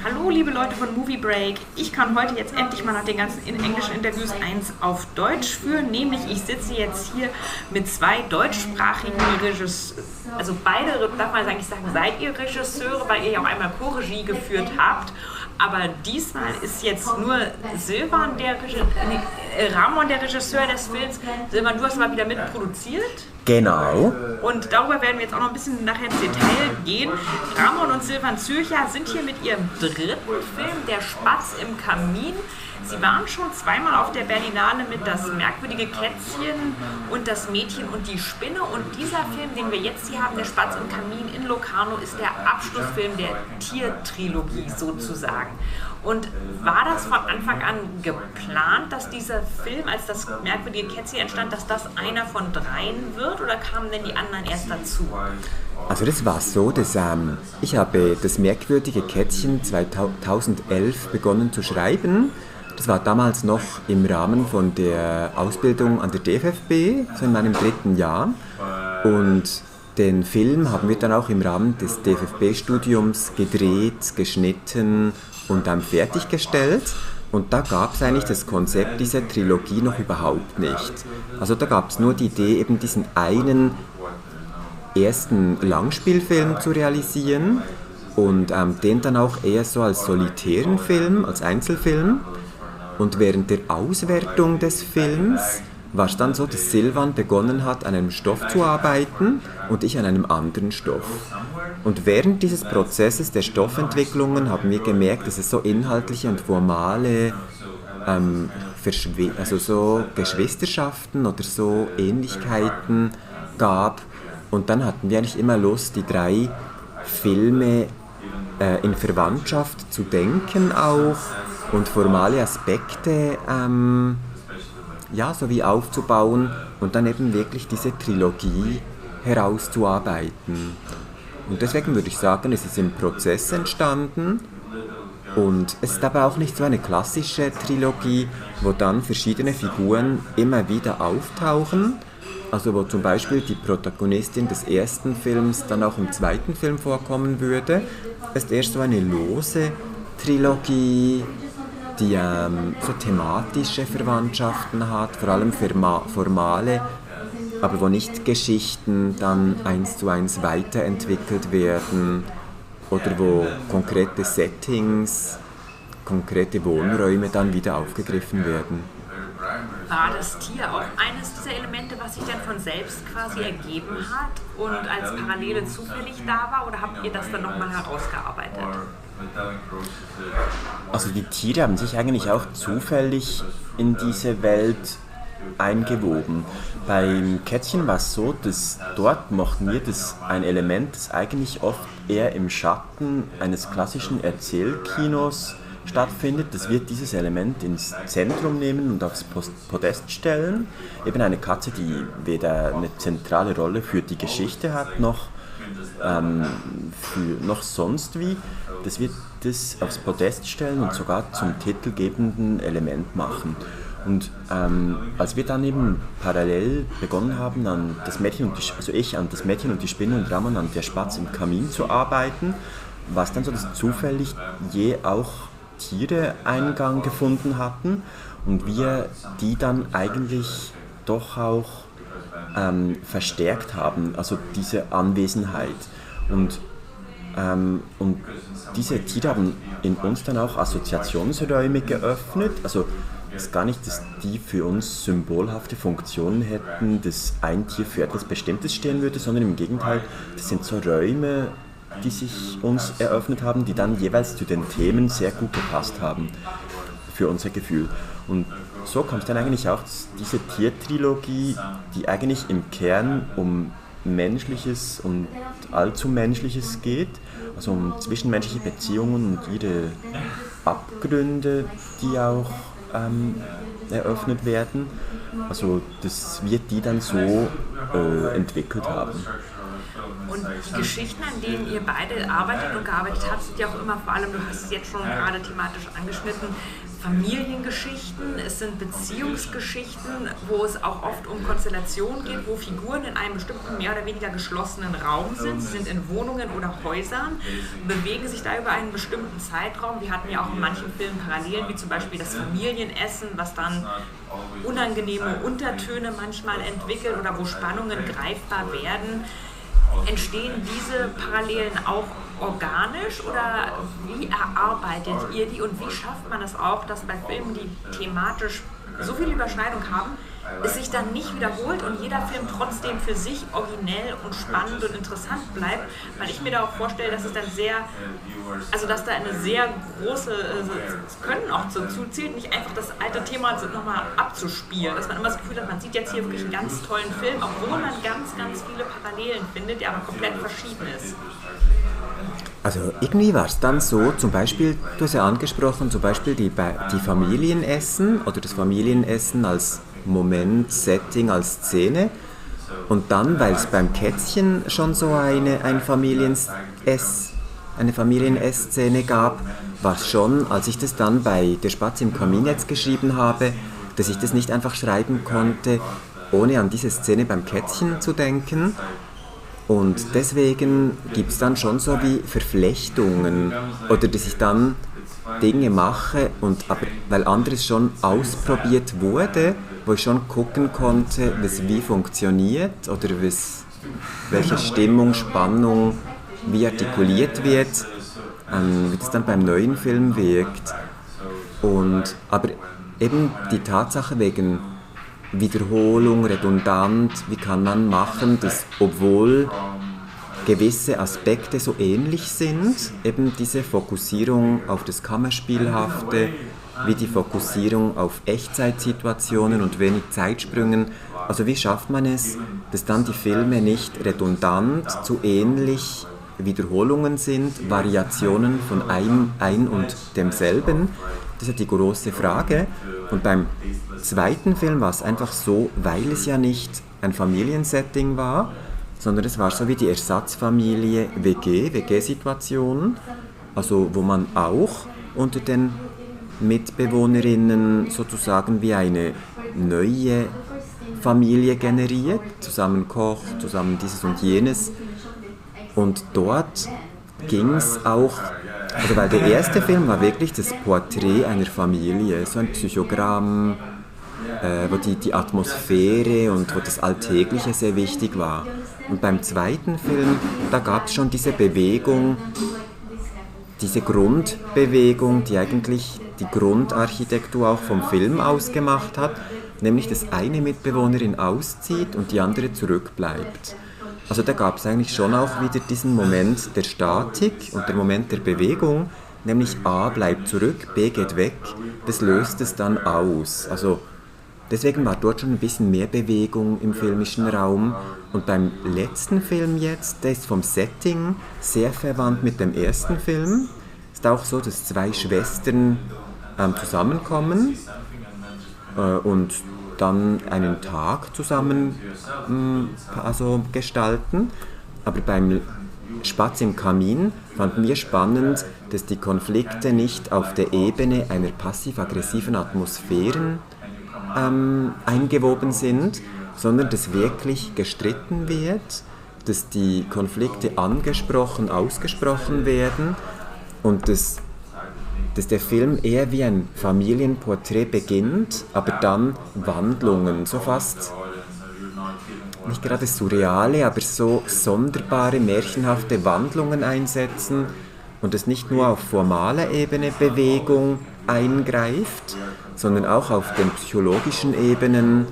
Hallo liebe Leute von Movie Break, ich kann heute jetzt endlich mal nach den ganzen englischen Interviews eins auf Deutsch führen, nämlich ich sitze jetzt hier mit zwei deutschsprachigen Regisseuren, also beide, darf man eigentlich sagen, seid ihr Regisseure, weil ihr ja auch einmal Co-Regie geführt habt, aber diesmal ist jetzt nur Ramon der Regisseur des Films. Silvan, du hast mal wieder mitproduziert. Genau. Und darüber werden wir jetzt auch noch ein bisschen nachher ins Detail gehen. Ramon und Silvan Zürcher sind hier mit ihrem dritten Film, Der Spatz im Kamin. Sie waren schon zweimal auf der Berlinale mit Das merkwürdige Kätzchen und Das Mädchen und die Spinne. Und dieser Film, den wir jetzt hier haben, Der Spatz im Kamin in Locarno, ist der Abschlussfilm der Tiertrilogie sozusagen. Und war das von Anfang an geplant, dass dieser Film, als Das merkwürdige Kätzchen entstand, dass das einer von dreien wird, oder kamen denn die anderen erst dazu? Also das war so, dass ich habe Das merkwürdige Kätzchen 2011 begonnen zu schreiben. Das war damals noch im Rahmen von der Ausbildung an der DFFB, so in meinem dritten Jahr. Und den Film haben wir dann auch im Rahmen des DFFB-Studiums gedreht, geschnitten und dann fertiggestellt. Und da gab es eigentlich das Konzept dieser Trilogie noch überhaupt nicht. Also da gab es nur die Idee, eben diesen einen ersten Langspielfilm zu realisieren und den dann auch eher so als solitären Film, als Einzelfilm. Und während der Auswertung des Films war es dann so, dass Silvan begonnen hat, an einem Stoff zu arbeiten und ich an einem anderen Stoff. Und während dieses Prozesses der Stoffentwicklungen haben wir gemerkt, dass es so inhaltliche und formale also so Geschwisterschaften oder so Ähnlichkeiten gab. Und dann hatten wir eigentlich immer Lust, die drei Filme in Verwandtschaft zu denken auch und formale Aspekte sowie aufzubauen und dann eben wirklich diese Trilogie herauszuarbeiten. Und deswegen würde ich sagen, es ist im Prozess entstanden und es ist aber auch nicht so eine klassische Trilogie, wo dann verschiedene Figuren immer wieder auftauchen, also wo zum Beispiel die Protagonistin des ersten Films dann auch im zweiten Film vorkommen würde. Es ist erst so eine lose Trilogie, die so thematische Verwandtschaften hat, vor allem formale, aber wo nicht Geschichten dann 1:1 weiterentwickelt werden oder wo konkrete Settings, konkrete Wohnräume dann wieder aufgegriffen werden. War das Tier auch eines dieser Elemente, was sich dann von selbst quasi ergeben hat und als Parallele zufällig da war, oder habt ihr das dann nochmal herausgearbeitet? Also die Tiere haben sich eigentlich auch zufällig in diese Welt eingewoben. Beim Kätzchen war es so, dass dort mochten wir das ein Element, das eigentlich oft eher im Schatten eines klassischen Erzählkinos stattfindet, dass wir dieses Element ins Zentrum nehmen und aufs Podest stellen. Eben eine Katze, die weder eine zentrale Rolle für die Geschichte hat, noch sonst wie, dass wir das aufs Podest stellen und sogar zum titelgebenden Element machen. Und als wir dann eben parallel begonnen haben, an das Mädchen ich an Das Mädchen und die Spinne und Ramon an Der Spatz im Kamin zu arbeiten, war es dann so, dass zufällig auch Tiere Eingang gefunden hatten und wir die dann eigentlich doch auch verstärkt haben, also diese Anwesenheit. Und diese Tiere haben in uns dann auch Assoziationsräume geöffnet, also es ist gar nicht, dass die für uns symbolhafte Funktionen hätten, dass ein Tier für etwas Bestimmtes stehen würde, sondern im Gegenteil, das sind so Räume, die sich uns eröffnet haben, die dann jeweils zu den Themen sehr gut gepasst haben, für unser Gefühl. Und so kommt es dann eigentlich auch, dass diese Tiertrilogie, die eigentlich im Kern um Menschliches und allzu Menschliches geht, also um zwischenmenschliche Beziehungen und ihre Abgründe, die auch eröffnet werden, also dass wir die dann so entwickelt haben. Und die Geschichten, an denen ihr beide arbeitet und gearbeitet habt, sind ja auch immer vor allem, du hast es jetzt schon gerade thematisch angeschnitten, Familiengeschichten, es sind Beziehungsgeschichten, wo es auch oft um Konstellationen geht, wo Figuren in einem bestimmten mehr oder weniger geschlossenen Raum sind. Sie sind in Wohnungen oder Häusern, bewegen sich da über einen bestimmten Zeitraum. Wir hatten ja auch in manchen Filmen Parallelen, wie zum Beispiel das Familienessen, was dann unangenehme Untertöne manchmal entwickelt oder wo Spannungen greifbar werden. Entstehen diese Parallelen auch organisch oder wie erarbeitet ihr die und wie schafft man es auch, dass bei Filmen, die thematisch so viel Überschneidung haben, es sich dann nicht wiederholt und jeder Film trotzdem für sich originell und spannend und interessant bleibt, weil ich mir da auch vorstelle, dass es dann dass da eine sehr große, das Können auch dazu zählt, nicht einfach das alte Thema nochmal abzuspielen, dass man immer das Gefühl hat, man sieht jetzt hier wirklich einen ganz tollen Film, obwohl man ganz, ganz viele Parallelen findet, der aber komplett verschieden ist. Also irgendwie war es dann so, zum Beispiel, du hast ja angesprochen, zum Beispiel die Familienessen oder das Familienessen als Moment, Setting, als Szene. Und dann, weil es beim Kätzchen schon so eine Familienessszene gab, war es schon, als ich das dann bei Der Spatz im Kamin jetzt geschrieben habe, dass ich das nicht einfach schreiben konnte, ohne an diese Szene beim Kätzchen zu denken. Und deswegen gibt es dann schon so wie Verflechtungen oder dass ich dann Dinge mache, aber weil anderes schon ausprobiert wurde, wo ich schon gucken konnte, was wie funktioniert oder welche Stimmung, Spannung, wie artikuliert wird, wie das dann beim neuen Film wirkt. Aber eben die Tatsache wegen Wiederholung, redundant, wie kann man machen, dass obwohl gewisse Aspekte so ähnlich sind, eben diese Fokussierung auf das Kammerspielhafte, wie die Fokussierung auf Echtzeitsituationen und wenig Zeitsprüngen. Also wie schafft man es, dass dann die Filme nicht redundant, zu ähnlich Wiederholungen sind, Variationen von ein und demselben? Das ist ja die große Frage. Und beim zweiten Film war es einfach so, weil es ja nicht ein Familiensetting war, sondern es war so wie die Ersatzfamilie WG-Situation, also wo man auch unter den Mitbewohnerinnen sozusagen wie eine neue Familie generiert, zusammen kocht, zusammen dieses und jenes. Und dort ging es auch, also weil der erste Film war wirklich das Porträt einer Familie, so ein Psychogramm, wo die Atmosphäre und wo das Alltägliche sehr wichtig war. Und beim zweiten Film, da gab es schon diese Bewegung, diese Grundbewegung, die eigentlich die Grundarchitektur auch vom Film ausgemacht hat, nämlich dass eine Mitbewohnerin auszieht und die andere zurückbleibt. Also da gab es eigentlich schon auch wieder diesen Moment der Statik und der Moment der Bewegung, nämlich A bleibt zurück, B geht weg, das löst es dann aus. Also deswegen war dort schon ein bisschen mehr Bewegung im filmischen Raum. Und beim letzten Film jetzt, der ist vom Setting sehr verwandt mit dem ersten Film. Es ist auch so, dass zwei Schwestern zusammenkommen und dann einen Tag zusammen gestalten. Aber beim Spatz im Kamin fanden wir spannend, dass die Konflikte nicht auf der Ebene einer passiv-aggressiven Atmosphären eingewoben sind, sondern dass wirklich gestritten wird, dass die Konflikte angesprochen, ausgesprochen werden und dass der Film eher wie ein Familienporträt beginnt, aber dann Wandlungen, so fast nicht gerade surreale, aber so sonderbare, märchenhafte Wandlungen einsetzen und es nicht nur auf formaler Ebene Bewegung eingreift, sondern auch auf den psychologischen Ebenen.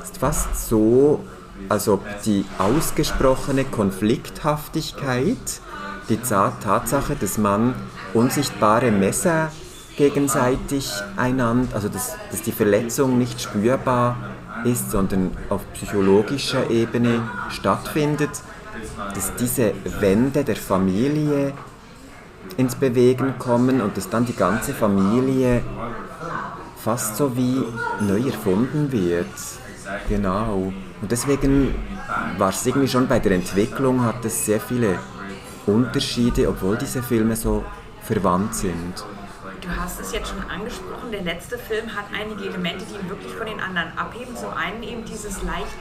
Es ist fast so, als ob die ausgesprochene Konflikthaftigkeit, die Tatsache, dass man unsichtbare Messer gegenseitig einander, also dass die Verletzung nicht spürbar ist, sondern auf psychologischer Ebene stattfindet, dass diese Wände der Familie ins Bewegen kommen und dass dann die ganze Familie fast so wie neu erfunden wird. Genau. Und deswegen war es irgendwie schon bei der Entwicklung, hat es sehr viele Unterschiede, obwohl diese Filme so verwandt sind. Du hast es jetzt schon angesprochen, der letzte Film hat einige Elemente, die ihn wirklich von den anderen abheben. Zum einen eben dieses leicht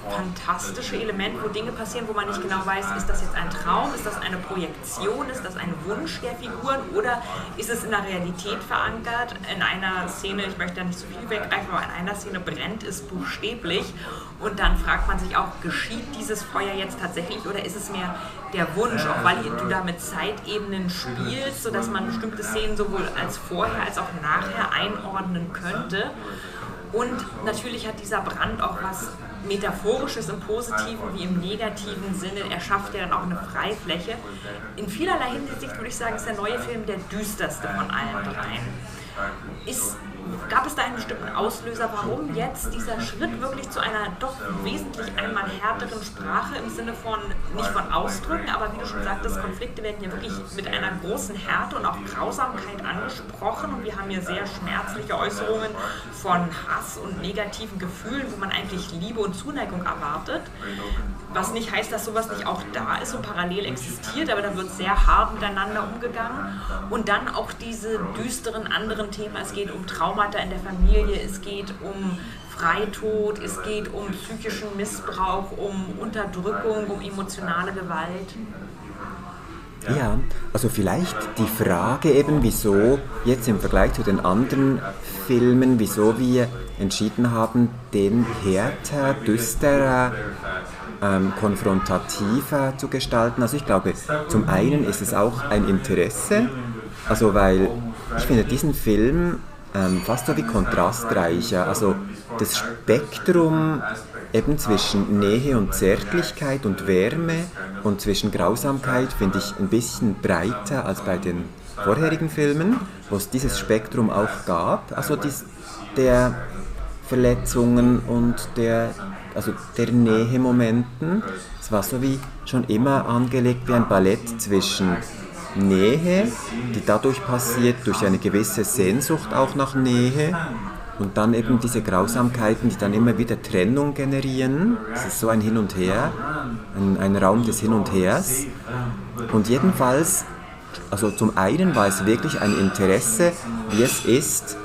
fantastische Element, wo Dinge passieren, wo man nicht genau weiß, ist das jetzt ein Traum, ist das eine Projektion, ist das ein Wunsch der Figuren oder ist es in der Realität verankert. In einer Szene, ich möchte da nicht so viel weggreifen, aber in einer Szene brennt es buchstäblich und dann fragt man sich auch, geschieht dieses Feuer jetzt tatsächlich oder ist es mehr der Wunsch, auch weil du da mit Zeitebenen spielst, sodass man bestimmte Szenen sowohl als vorher als auch nachher einordnen könnte. Und natürlich hat dieser Brand auch was Metaphorisches im positiven wie im negativen Sinne. Er schafft ja dann auch eine Freifläche. In vielerlei Hinsicht würde ich sagen, ist der neue Film der düsterste von allen dreien. Gab es da einen bestimmten Auslöser, warum jetzt dieser Schritt wirklich zu einer doch wesentlich einmal härteren Sprache im Sinne von, nicht von Ausdrücken, aber wie du schon sagtest, Konflikte werden ja wirklich mit einer großen Härte und auch Grausamkeit angesprochen und wir haben hier sehr schmerzliche Äußerungen von Hass und negativen Gefühlen, wo man eigentlich Liebe und Zuneigung erwartet, was nicht heißt, dass sowas nicht auch da ist und parallel existiert, aber da wird sehr hart miteinander umgegangen und dann auch diese düsteren anderen Themen, es geht um Traumata in der Familie, es geht um Freitod, es geht um psychischen Missbrauch, um Unterdrückung, um emotionale Gewalt. Ja, also vielleicht die Frage eben, wieso jetzt im Vergleich zu den anderen Filmen, wieso wir entschieden haben, den härter, düsterer, konfrontativer zu gestalten. Also ich glaube, zum einen ist es auch ein Interesse, also weil ich finde diesen Film fast so wie kontrastreicher, also das Spektrum eben zwischen Nähe und Zärtlichkeit und Wärme und zwischen Grausamkeit finde ich ein bisschen breiter als bei den vorherigen Filmen, wo es dieses Spektrum auch gab, also der Verletzungen und der Nähemomenten. Es war so wie schon immer angelegt wie ein Ballett zwischen Nähe, die dadurch passiert, durch eine gewisse Sehnsucht auch nach Nähe und dann eben diese Grausamkeiten, die dann immer wieder Trennung generieren. Es ist so ein Hin und Her, ein Raum des Hin und Hers. Und jedenfalls, also zum einen war es wirklich ein Interesse, wie es ist,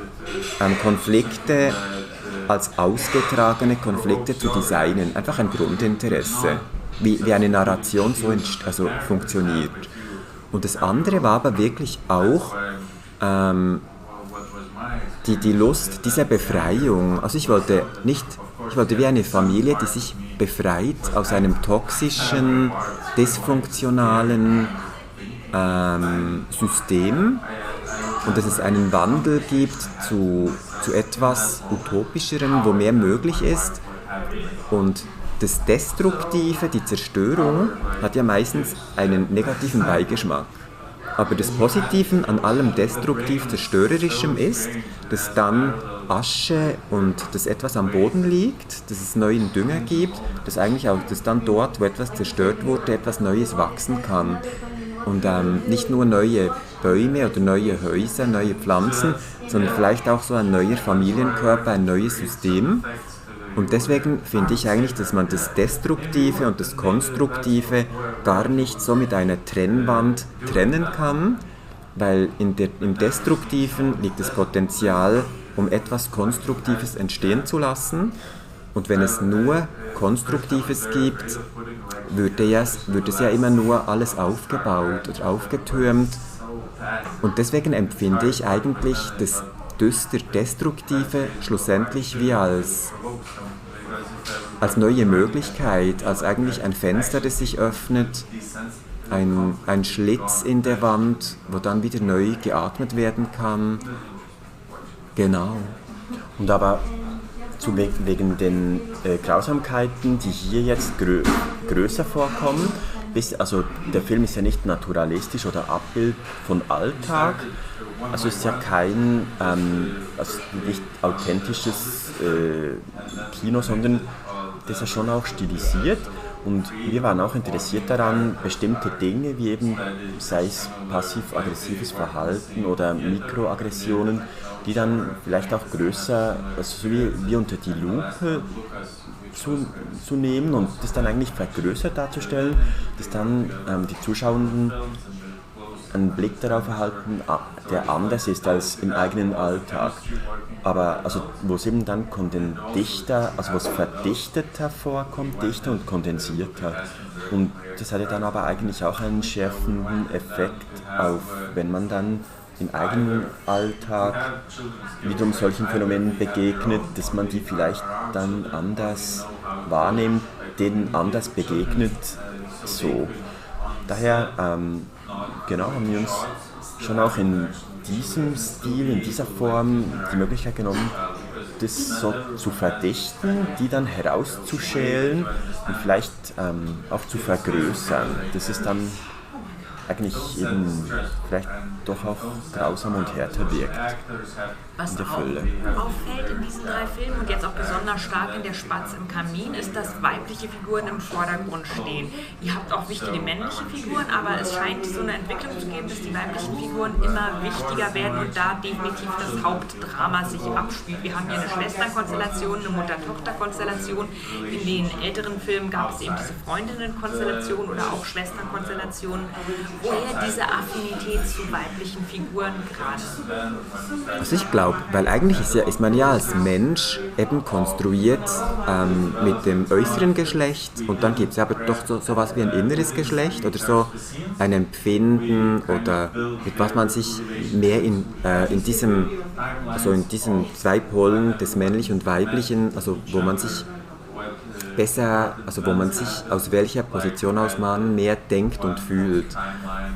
Konflikte als ausgetragene Konflikte zu designen. Einfach ein Grundinteresse, wie eine Narration so funktioniert. Und das andere war aber wirklich auch die Lust dieser Befreiung. Also ich wollte wie eine Familie, die sich befreit aus einem toxischen, dysfunktionalen System und dass es einen Wandel gibt zu etwas Utopischerem, wo mehr möglich ist. Und das Destruktive, die Zerstörung, hat ja meistens einen negativen Beigeschmack. Aber das Positive an allem destruktiv-zerstörerischem ist, dass dann Asche und dass etwas am Boden liegt, dass es neuen Dünger gibt, dass eigentlich auch, dass dann dort, wo etwas zerstört wurde, etwas Neues wachsen kann. Und nicht nur neue Bäume oder neue Häuser, neue Pflanzen, sondern vielleicht auch so ein neuer Familienkörper, ein neues System. Und deswegen finde ich eigentlich, dass man das Destruktive und das Konstruktive gar nicht so mit einer Trennwand trennen kann, weil im Destruktiven liegt das Potenzial, um etwas Konstruktives entstehen zu lassen. Und wenn es nur Konstruktives gibt, wird es ja immer nur alles aufgebaut oder aufgetürmt. Und deswegen empfinde ich eigentlich das Destruktive schlussendlich wie als neue Möglichkeit, als eigentlich ein Fenster, das sich öffnet, ein Schlitz in der Wand, wo dann wieder neu geatmet werden kann. Genau. Und aber wegen den Grausamkeiten, die hier jetzt größer vorkommen, also der Film ist ja nicht naturalistisch oder Abbild von Alltag, also ist ja kein nicht authentisches Kino, sondern das ist ja schon auch stilisiert Und wir waren auch interessiert daran, bestimmte Dinge, wie eben, sei es passiv-aggressives Verhalten oder Mikroaggressionen, die dann vielleicht auch größer, also so wie unter die Lupe zu nehmen und das dann eigentlich vergrößert darzustellen, dass dann die Zuschauenden einen Blick darauf erhalten, der anders ist als im eigenen Alltag. Aber also, wo es eben dann dichter, also wo es verdichteter vorkommt, dichter und kondensierter. Und das hatte dann aber eigentlich auch einen schärfenden Effekt auf, wenn man dann im eigenen Alltag wiederum solchen Phänomenen begegnet, dass man die vielleicht dann anders wahrnimmt, denen anders begegnet, so. Daher genau, haben wir uns schon auch in diesem Stil, in dieser Form die Möglichkeit genommen, das so zu verdichten, die dann herauszuschälen und vielleicht auch zu vergrößern. Das ist dann eigentlich eben vielleicht doch auch grausam und härter wirkt. Was in der Fülle. auffällt in diesen 3 Filmen und jetzt auch besonders stark in Der Spatz im Kamin, ist, dass weibliche Figuren im Vordergrund stehen. Ihr habt auch wichtige männliche Figuren, aber es scheint so eine Entwicklung zu geben, dass die weiblichen Figuren immer wichtiger werden und da definitiv das Hauptdrama sich abspielt. Wir haben hier eine Schwesternkonstellation, eine Mutter-Tochter-Konstellation. In den älteren Filmen gab es eben diese Freundinnen-Konstellation oder auch Schwestern-Konstellationen. Woher diese Affinität zu weiblichen Figuren gerade? Also ich glaube, weil eigentlich ist man ja als Mensch eben konstruiert mit dem äußeren Geschlecht und dann gibt es aber doch so was wie ein inneres Geschlecht oder so ein Empfinden oder mit was man sich mehr in diesen 2 Polen des männlichen und weiblichen, also wo man sich besser, also wo man sich aus welcher Position aus man mehr denkt und fühlt.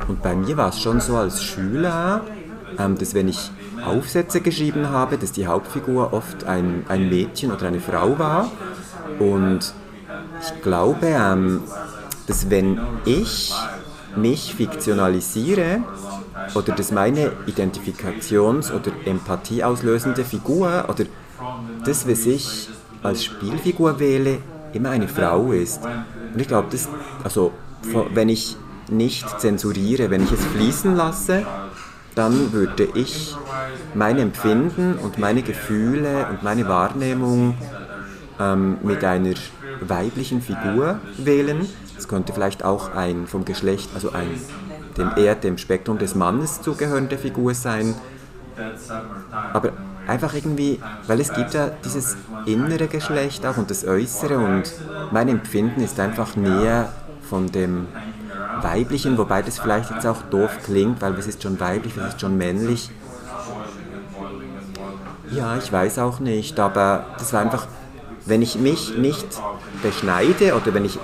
Und bei mir war es schon so als Schüler, dass wenn ich Aufsätze geschrieben habe, dass die Hauptfigur oft ein Mädchen oder eine Frau war. Und ich glaube, dass wenn ich mich fiktionalisiere oder dass meine Identifikations- oder Empathie auslösende Figur oder das, was ich als Spielfigur wähle, immer eine Frau ist. Und ich glaube, wenn ich nicht zensuriere, wenn ich es fließen lasse, dann würde ich mein Empfinden und meine Gefühle und meine Wahrnehmung mit einer weiblichen Figur wählen. Es könnte vielleicht auch ein vom Geschlecht, also dem Spektrum des Mannes zugehörende Figur sein. Aber einfach irgendwie, weil es gibt ja dieses innere Geschlecht auch und das Äußere und mein Empfinden ist einfach näher von dem Weiblichen, wobei das vielleicht jetzt auch doof klingt, weil was ist schon weiblich, was ist schon männlich. Ja, ich weiß auch nicht, aber das war einfach, wenn ich mich nicht beschneide oder wenn ich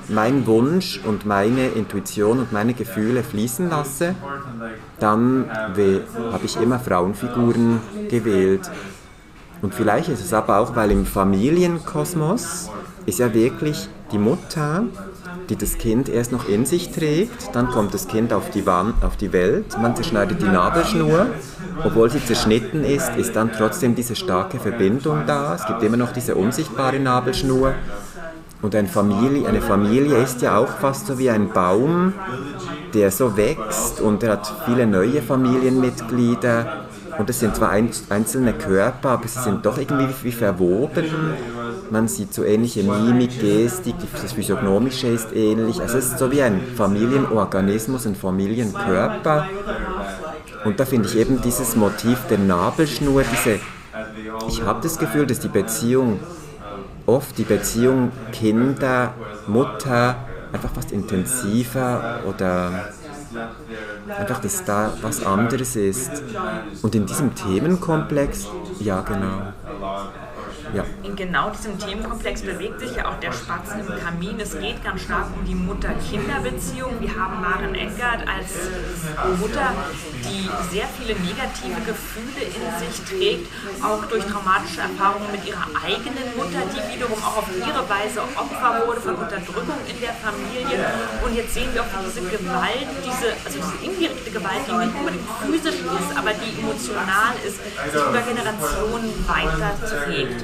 meinen Wunsch und meine Intuition und meine Gefühle fließen lasse, dann habe ich immer Frauenfiguren gewählt. Und vielleicht ist es aber auch, weil im Familienkosmos ist ja wirklich die Mutter, die das Kind erst noch in sich trägt, dann kommt das Kind auf die Welt, man zerschneidet die Nabelschnur, obwohl sie zerschnitten ist dann trotzdem diese starke Verbindung da, es gibt immer noch diese unsichtbare Nabelschnur. Und eine Familie ist ja auch fast so wie ein Baum, der so wächst und er hat viele neue Familienmitglieder und es sind zwar einzelne Körper, aber sie sind doch irgendwie wie verwoben. Man sieht so ähnliche Mimik, Gestik, das Physiognomische ist ähnlich. Also es ist so wie ein Familienorganismus, ein Familienkörper. Und da finde ich eben dieses Motiv der Nabelschnur, ich habe das Gefühl, dass die Beziehung Kinder, Mutter einfach fast intensiver oder einfach, dass da was anderes ist. Und in diesem Themenkomplex, ja genau. Ja. In genau diesem Themenkomplex bewegt sich ja auch Der Spatz im Kamin. Es geht ganz stark um die Mutter-Kinder-Beziehung. Wir haben Maren Engert als Mutter, die sehr viele negative Gefühle in sich trägt, auch durch traumatische Erfahrungen mit ihrer eigenen Mutter, die wiederum auch auf ihre Weise Opfer wurde von Unterdrückung in der Familie. Und jetzt sehen wir auch diese Gewalt, diese indirekte Gewalt, die nicht unbedingt physisch ist, aber die emotional ist, sich über Generationen weiter trägt.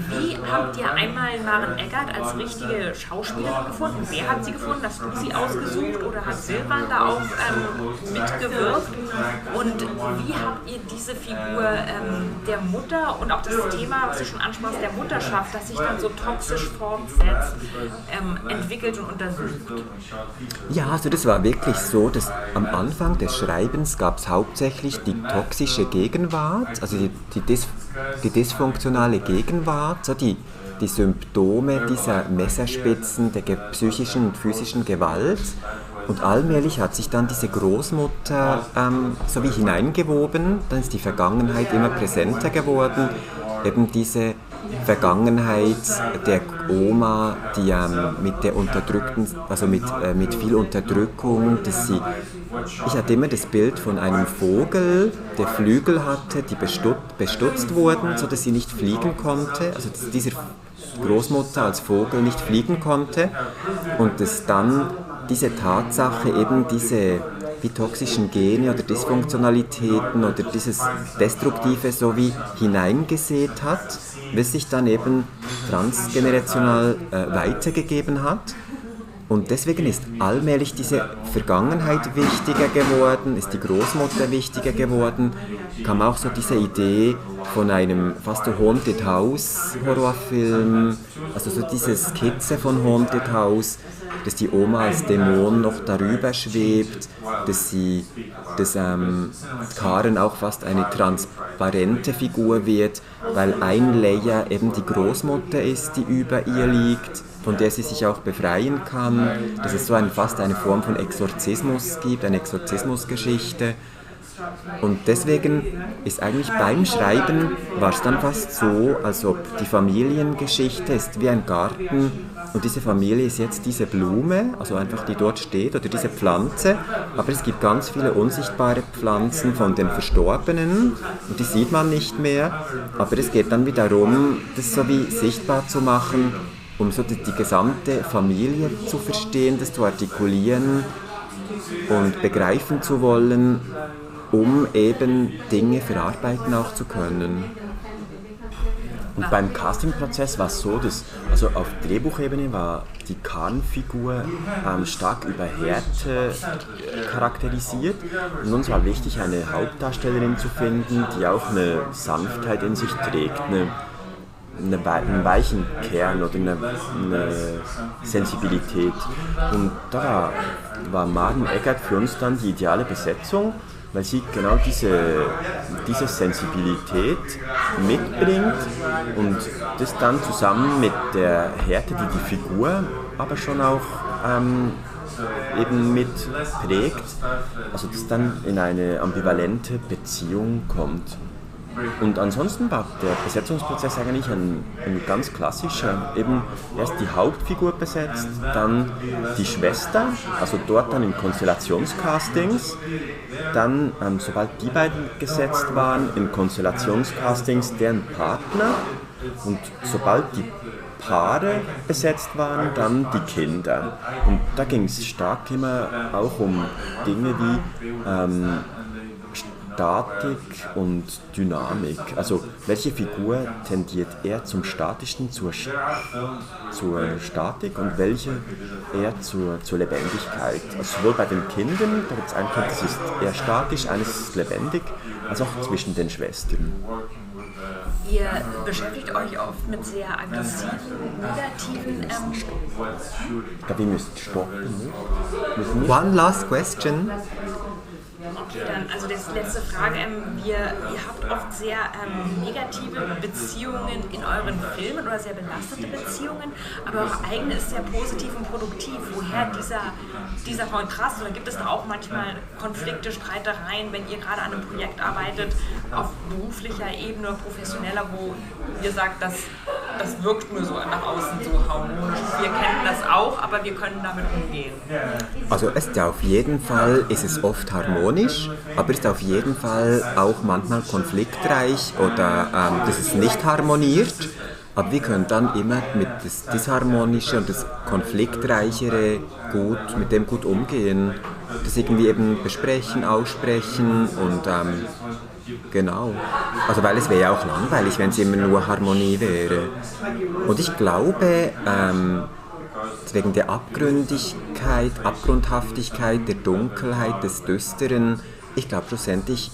Wie habt ihr einmal Maren Eggert als richtige Schauspielerin gefunden? Wer hat sie gefunden? Hast du sie ausgesucht oder hat Silvan da auch mitgewirkt? Und wie habt ihr diese Figur der Mutter und auch das Thema, was du schon ansprachst, der Mutterschaft, das sich dann so toxisch fortsetzt, entwickelt und untersucht? Ja, also das war wirklich so, dass am Anfang des Schreibens gab es hauptsächlich die toxische Gegenwart, also die dysfunktionale Gegenwart, so die Symptome dieser Messerspitzen, der psychischen und physischen Gewalt. Und allmählich hat sich dann diese Großmutter so wie hineingewoben, dann ist die Vergangenheit immer präsenter geworden, eben diese Vergangenheit der Oma, die mit der unterdrückten, also mit viel Unterdrückung, ich hatte immer das Bild von einem Vogel, der Flügel hatte, die bestutzt wurden, sodass sie nicht fliegen konnte, also dass diese Großmutter als Vogel nicht fliegen konnte und dass dann diese Tatsache eben diese wie toxischen Gene oder Dysfunktionalitäten oder dieses Destruktive so wie hineingesät hat, was sich dann eben transgenerational weitergegeben hat. Und deswegen ist allmählich diese Vergangenheit wichtiger geworden, ist die Großmutter wichtiger geworden, kam auch so diese Idee von einem fast so Haunted House Horrorfilm, also so diese Skizze von Haunted House, dass die Oma als Dämon noch darüber schwebt, dass Karen auch fast eine transparente Figur wird, weil ein Layer eben die Großmutter ist, die über ihr liegt, von der sie sich auch befreien kann, dass es so fast eine Form von Exorzismus gibt, eine Exorzismusgeschichte. Und deswegen ist eigentlich beim Schreiben, war es dann fast so, als ob die Familiengeschichte ist wie ein Garten und diese Familie ist jetzt diese Blume, also einfach die dort steht, oder diese Pflanze, aber es gibt ganz viele unsichtbare Pflanzen von den Verstorbenen und die sieht man nicht mehr, aber es geht dann wieder darum, das so wie sichtbar zu machen, um so die gesamte Familie zu verstehen, das zu artikulieren und begreifen zu wollen, um eben Dinge verarbeiten auch zu können. Und beim Castingprozess war es so, dass also auf Drehbuchebene war die Karen-Figur stark über Härte charakterisiert. Und uns war wichtig, eine Hauptdarstellerin zu finden, die auch eine Sanftheit in sich trägt, einen weichen Kern oder eine Sensibilität. Und da war Maren Eggert für uns dann die ideale Besetzung, weil sie genau diese Sensibilität mitbringt und das dann zusammen mit der Härte, die die Figur aber schon auch eben mit prägt, also das dann in eine ambivalente Beziehung kommt. Und ansonsten war der Besetzungsprozess eigentlich ein ganz klassischer. Eben erst die Hauptfigur besetzt, dann die Schwester, also dort dann in Konstellationscastings, dann, sobald die beiden gesetzt waren, in Konstellationscastings deren Partner und sobald die Paare besetzt waren, dann die Kinder. Und da ging es stark immer auch um Dinge wie Statik und Dynamik. Also welche Figur tendiert eher zum Statischen, zur Statik und welche eher zur Lebendigkeit. Also sowohl bei den Kindern, da gibt es ein Kind, das ist eher statisch, eines ist lebendig, als auch zwischen den Schwestern. Ihr beschäftigt euch oft mit sehr aggressiven, negativen Ich glaube, wir müssen stoppen. One last question. Okay, dann, also das letzte Frage. Ihr habt oft sehr negative Beziehungen in euren Filmen oder sehr belastete Beziehungen, aber eure eigene ist sehr positiv und produktiv. Woher dieser Kontrast? Oder gibt es da auch manchmal Konflikte, Streitereien, wenn ihr gerade an einem Projekt arbeitet, auf beruflicher Ebene, professioneller, wo ihr sagt, das wirkt nur so nach außen so harmonisch. Wir kennen das auch, aber wir können damit umgehen. Also auf jeden Fall ist es oft harmonisch, aber ist auf jeden Fall auch manchmal konfliktreich oder dass es nicht harmoniert. Aber wir können dann immer mit das Disharmonische und das Konfliktreichere mit dem gut umgehen. das irgendwie eben besprechen, aussprechen und genau. Also weil es wäre ja auch langweilig, wenn es immer nur Harmonie wäre. Und ich glaube, wegen der Abgründigkeit, Abgrundhaftigkeit, der Dunkelheit, des Düsteren, ich glaube schlussendlich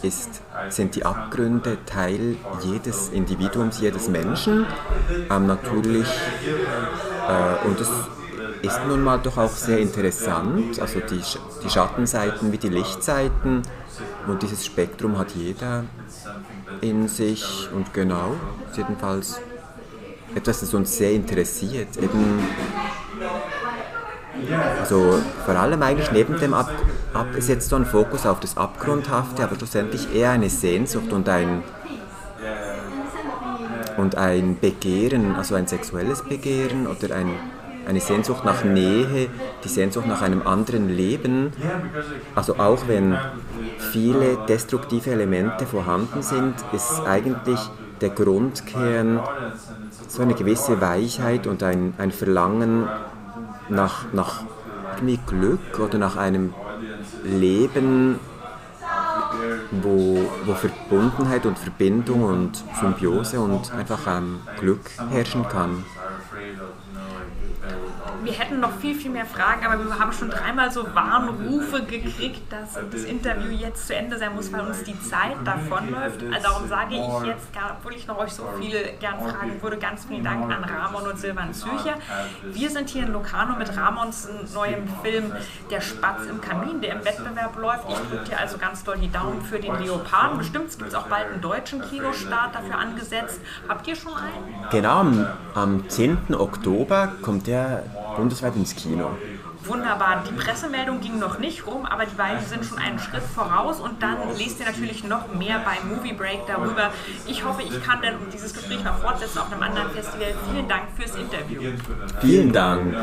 sind die Abgründe Teil jedes Individuums, jedes Menschen. Natürlich, und es ist nun mal doch auch sehr interessant, also die Schattenseiten wie die Lichtseiten, und dieses Spektrum hat jeder in sich, und genau, ist jedenfalls etwas, das uns sehr interessiert. Eben, also vor allem eigentlich neben dem ist jetzt so ein Fokus auf das Abgrundhafte, aber schlussendlich eher eine Sehnsucht und ein Begehren, also ein sexuelles Begehren oder eine Sehnsucht nach Nähe, die Sehnsucht nach einem anderen Leben. Also auch wenn viele destruktive Elemente vorhanden sind, ist eigentlich der Grundkern so eine gewisse Weichheit und ein Verlangen nach irgendwie Glück oder nach einem Leben, wo Verbundenheit und Verbindung und Symbiose und einfach Glück herrschen kann. Wir hätten noch viel, viel mehr Fragen, aber wir haben schon dreimal so Warnrufe gekriegt, dass das Interview jetzt zu Ende sein muss, weil uns die Zeit davonläuft. Also darum sage ich jetzt, obwohl ich noch euch so viele gern fragen würde, ganz vielen Dank an Ramon und Silvan Zürcher. Wir sind hier in Locarno mit Ramons neuem Film Der Spatz im Kamin, der im Wettbewerb läuft. Ich drücke dir also ganz doll die Daumen für den Leoparden. Bestimmt gibt es auch bald einen deutschen Kinostart dafür angesetzt. Habt ihr schon einen? Genau, am 10. Oktober kommt der bundesweit ins Kino. Wunderbar. Die Pressemeldung ging noch nicht rum, aber die beiden sind schon einen Schritt voraus und dann lest ihr natürlich noch mehr bei Movie Break darüber. Ich hoffe, ich kann dann dieses Gespräch noch fortsetzen auf einem anderen Festival. Vielen Dank fürs Interview. Vielen Dank.